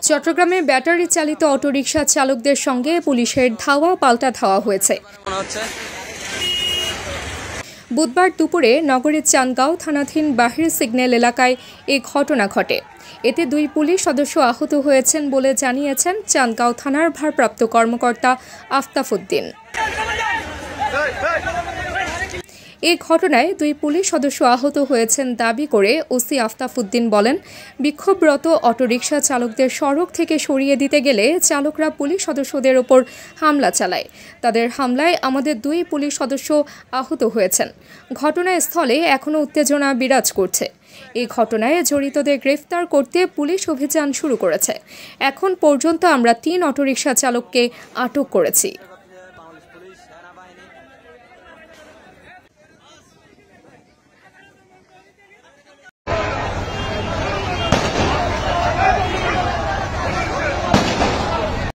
চট্টগ্রামে ব্যাটারি চালিত অটোরিকশা চালকদের সঙ্গে পুলিশের ধাওয়া পাল্টা ধাওয়া হয়েছে। বুধবার দুপুরে নগরের চান্দগাঁও থানাধীন বাহির সিগন্যাল এলাকায় এ ঘটনা ঘটে। এতে 2 পুলিশ সদস্য আহত হয়েছেন বলে জানিয়েছেন চান্দগাঁও থানার ভারপ্রাপ্ত কর্মকর্তা আফতাব উদ্দিন। এই ঘটনায় 2 পুলিশ সদস্য আহত হয়েছেন দাবি করে ওসি আফতাব উদ্দিন বলেন, বিক্ষোভরত অটোরিকশা চালকদের সড়ক থেকে সরিয়ে দিতে গেলে চালকরা পুলিশ সদস্যদের ওপর হামলা চালায়। তাদের হামলায় আমাদের 2 পুলিশ সদস্য আহত হয়েছেন। ঘটনাস্থলে এখনও উত্তেজনা বিরাজ করছে। এই ঘটনায় জড়িতদের গ্রেফতার করতে পুলিশ অভিযান শুরু করেছে। এখন পর্যন্ত আমরা 3 অটোরিকশা চালককে আটক করেছি।